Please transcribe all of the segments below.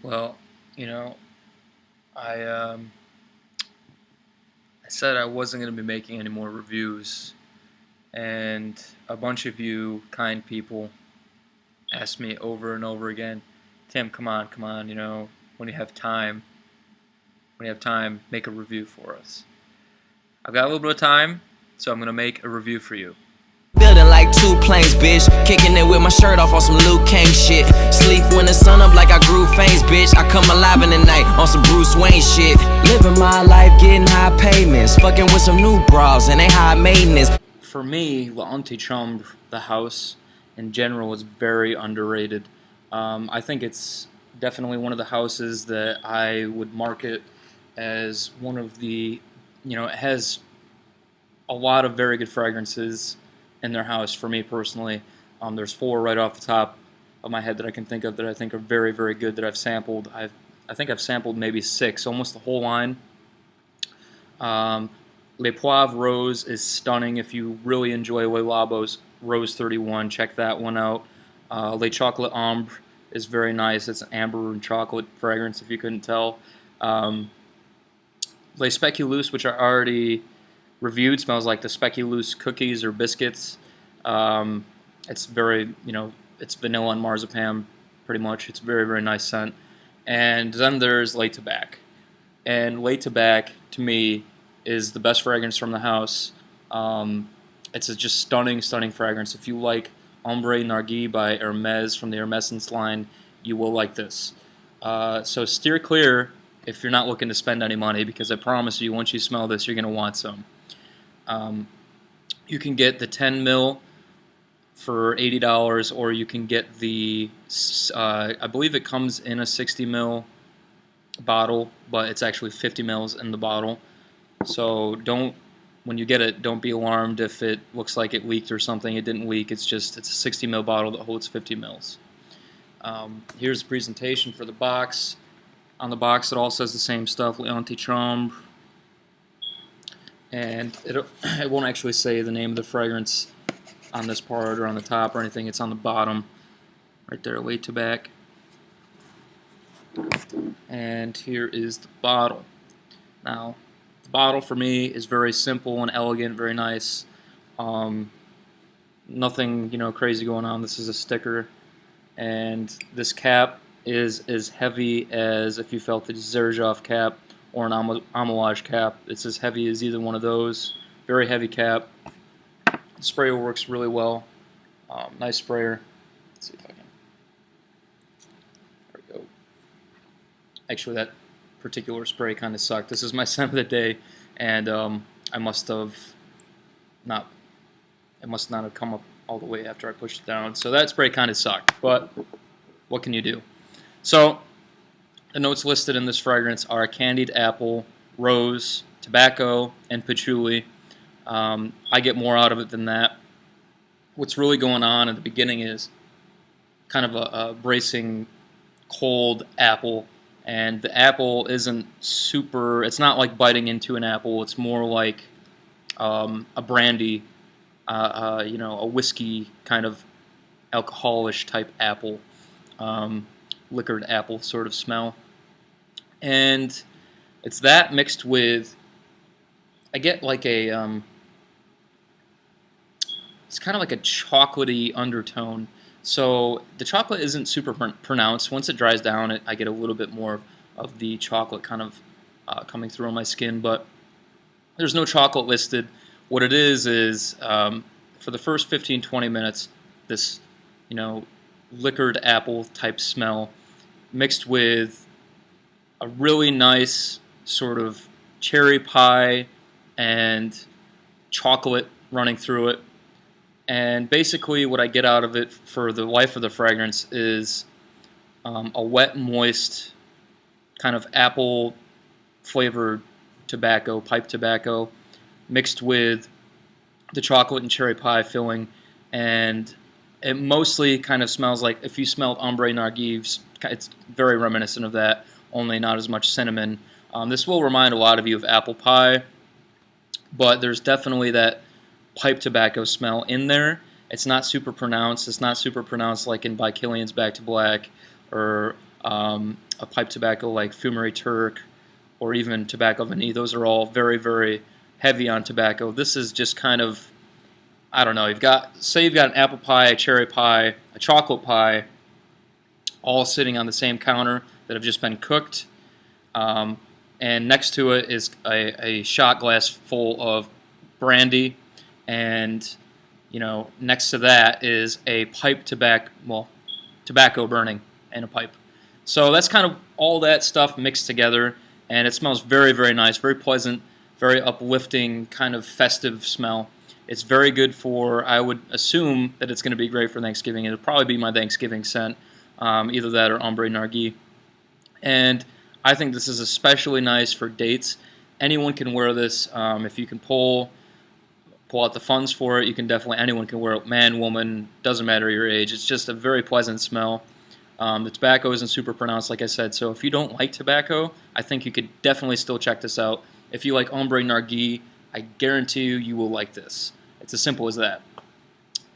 Well, you know, I I said I wasn't going to be making any more reviews, and a bunch of you kind people asked me over and over again, Tim, come on, when you have time, make a review for us. I've got a little bit of time, so I'm going to make a review for you. Building like two planes, bitch. Kicking it with my shirt off on some Luke Kane shit. Sleep when the sun up like I grew fangs, bitch. I come alive in the night on some Bruce Wayne shit. Living my life, getting high payments. Fucking with some new bras and they high maintenance. For me, L'Antichambre, the house in general, is very underrated. I think it's definitely one of the houses that I would market as one of the, it has a lot of very good fragrances in their house for me personally. There's four right off the top of my head that I can think of that I think are very, very good that I've sampled. I think I've sampled maybe six, almost the whole line. Les Poivre Rose is stunning. If you really enjoy Les Labos Rose 31, check that one out. Les Chocolat Ambre is very nice. It's an amber and chocolate fragrance, if you couldn't tell. Les Speculoos, which are already reviewed, smells like the Speculoos cookies or biscuits. It's very, it's vanilla and marzipan, pretty much. It's a very, very nice scent. And then there's Les Tabac. And Les Tabac, to me, is the best fragrance from the house. It's a just stunning, stunning fragrance. If you like Ombre Narguilé by Hermes from the Hermescence line, you will like this. So steer clear if you're not looking to spend any money, because I promise you, once you smell this, you're going to want some. You can get the 10 mil for $80, or you can get the, I believe it comes in a 60 mil bottle, but it's actually 50 mils in the bottle. So when you get it, don't be alarmed if it looks like it leaked or something. It didn't leak. It's a 60 mil bottle that holds 50 mils. Here's the presentation for the box. On the box, it all says the same stuff, L'Antichambre. And it won't actually say the name of the fragrance on this part or on the top or anything. It's on the bottom, right there, Les Tabac. And here is the bottle. Now, the bottle for me is very simple and elegant, very nice. Nothing, crazy going on. This is a sticker, and this cap is as heavy as if you felt the Xerjoff cap or an Amouage cap. It's as heavy as either one of those. Very heavy cap. The sprayer works really well. Nice sprayer. Let's see if I can. There we go. Actually, that particular spray kind of sucked. This is my scent of the day, and I must not have come up all the way after I pushed it down. So that spray kind of sucked, but what can you do? So the notes listed in this fragrance are candied apple, rose, tobacco, and patchouli. I get more out of it than that. What's really going on at the beginning is kind of a bracing cold apple, and the apple isn't super, it's not like biting into an apple. It's more like a brandy, a whiskey kind of alcoholish type apple, liquored apple sort of smell. And it's that mixed with, I get like a, it's kind of like a chocolatey undertone. So the chocolate isn't super pronounced. Once it dries down, I get a little bit more of the chocolate kind of coming through on my skin, but there's no chocolate listed. What it is for the first 15-20 minutes, this, liquored apple type smell mixed with a really nice sort of cherry pie and chocolate running through it. And basically what I get out of it for the life of the fragrance is a wet, moist, kind of apple flavored tobacco, pipe tobacco, mixed with the chocolate and cherry pie filling. And it mostly kind of smells like, if you smelled Ombre Narguilé, it's very reminiscent of that, only not as much cinnamon. This will remind a lot of you of apple pie, but there's definitely that pipe tobacco smell in there. It's not super pronounced. It's not super pronounced like in By Killian's Back to Black or a pipe tobacco like Fumery Turk or even Tobacco Vanille. Those are all very, very heavy on tobacco. This is just kind of, I don't know, say you've got an apple pie, a cherry pie, a chocolate pie, all sitting on the same counter that have just been cooked. And next to it is a shot glass full of brandy, and next to that is a pipe tobacco burning in a pipe. So that's kind of all that stuff mixed together, and it smells very, very nice, very pleasant, very uplifting, kind of festive smell. It's very good for, I would assume that it's going to be great for Thanksgiving. It'll probably be my Thanksgiving scent, either that or Ombre Narguilé. And I think this is especially nice for dates. Anyone can wear this. If you can pull out the funds for it, anyone can wear it. Man, woman, doesn't matter your age. It's just a very pleasant smell. The tobacco isn't super pronounced, like I said, so if you don't like tobacco, I think you could definitely still check this out. If you like Ombre Narguilé, I guarantee you will like this. It's as simple as that.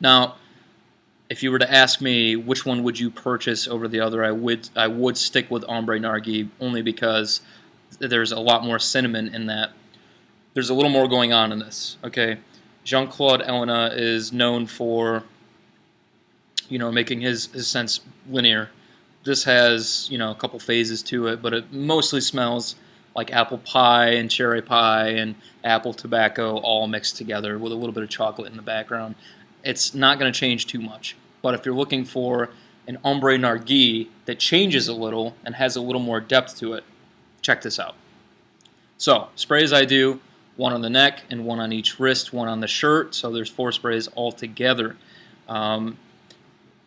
Now, if you were to ask me which one would you purchase over the other, I would stick with Ombre Narguilé, only because there's a lot more cinnamon in that. There's a little more going on in this. Okay, Jean-Claude Ellena is known for making his scents linear. This has a couple phases to it, but it mostly smells like apple pie and cherry pie and apple tobacco all mixed together with a little bit of chocolate in the background. It's not going to change too much. But if you're looking for an Ombre Narguilé that changes a little and has a little more depth to it, check this out. So, sprays I do, one on the neck and one on each wrist, one on the shirt, so there's 4 sprays all together.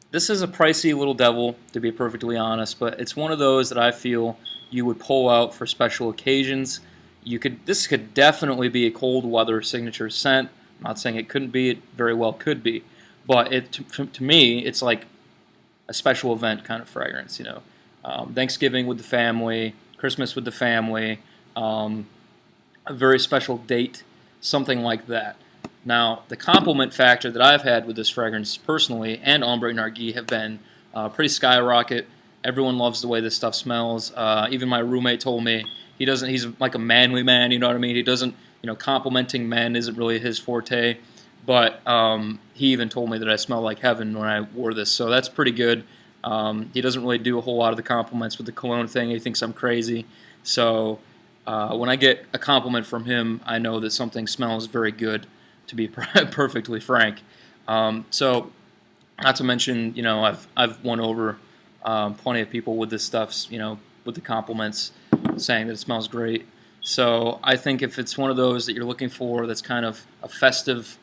This is a pricey little devil, to be perfectly honest, but it's one of those that I feel you would pull out for special occasions. This could definitely be a cold weather signature scent. I'm not saying it couldn't be, it very well could be, but to me, it's like a special event kind of fragrance. Thanksgiving with the family, Christmas with the family, a very special date, something like that. Now, the compliment factor that I've had with this fragrance personally and Ombre Narguilé have been pretty skyrocket. Everyone loves the way this stuff smells. Even my roommate told me he's like a manly man, you know what I mean? He doesn't, complimenting men isn't really his forte. But he even told me that I smell like heaven when I wore this, so that's pretty good. He doesn't really do a whole lot of the compliments with the cologne thing. He thinks I'm crazy. So when I get a compliment from him, I know that something smells very good, to be perfectly frank. So not to mention, I've won over plenty of people with this stuff, with the compliments, saying that it smells great. So I think if it's one of those that you're looking for that's kind of a festive,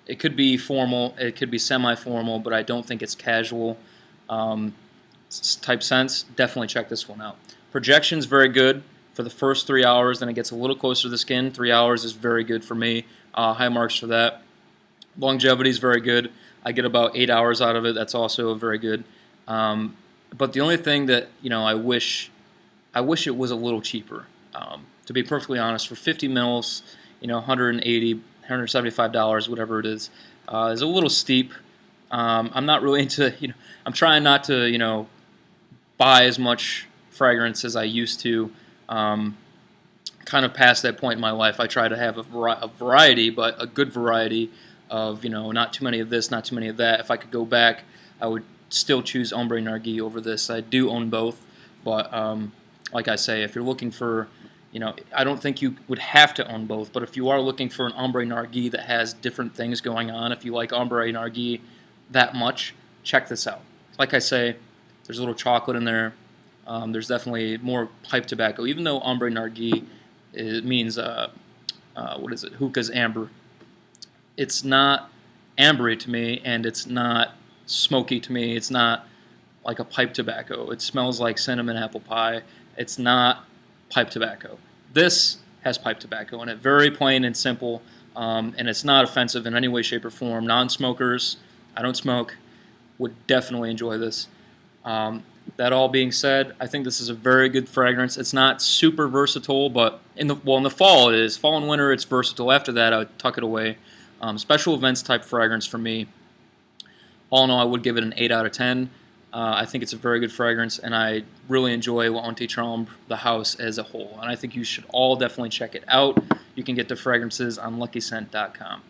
it could be formal, it could be semi-formal, but I don't think it's casual type sense, definitely check this one out. Projection's very good for the first 3 hours, then it gets a little closer to the skin. 3 hours is very good for me. High marks for that. Longevity is very good. I get about 8 hours out of it. That's also very good. But the only thing that I wish it was a little cheaper. To be perfectly honest, for 50 mils, $180, $175, whatever it is a little steep. I'm not really into, I'm trying not to, buy as much fragrance as I used to. Kind of past that point in my life, I try to have a variety, but a good variety of, not too many of this, not too many of that. If I could go back, I would still choose Ombre Narguilé over this. I do own both, but like I say, if you're looking for, I don't think you would have to own both, but if you are looking for an Ombre Narguilé that has different things going on, if you like Ombre Narguilé that much, check this out. Like I say, there's a little chocolate in there. There's definitely more pipe tobacco, even though Ombre Narguilé means, what is it, hookah's amber. It's not ambery to me, and it's not smoky to me. It's not like a pipe tobacco. It smells like cinnamon apple pie. It's not pipe tobacco. This has pipe tobacco in it, very plain and simple, and it's not offensive in any way, shape, or form. Non-smokers, I don't smoke, would definitely enjoy this. That all being said, I think this is a very good fragrance. It's not super versatile, but in the fall it is. Fall and winter it's versatile. After that I would tuck it away. Special events type fragrance for me. All in all, I would give it an 8 out of 10. I think it's a very good fragrance, and I really enjoy La Antichambre, the house as a whole. And I think you should all definitely check it out. You can get the fragrances on luckyscent.com.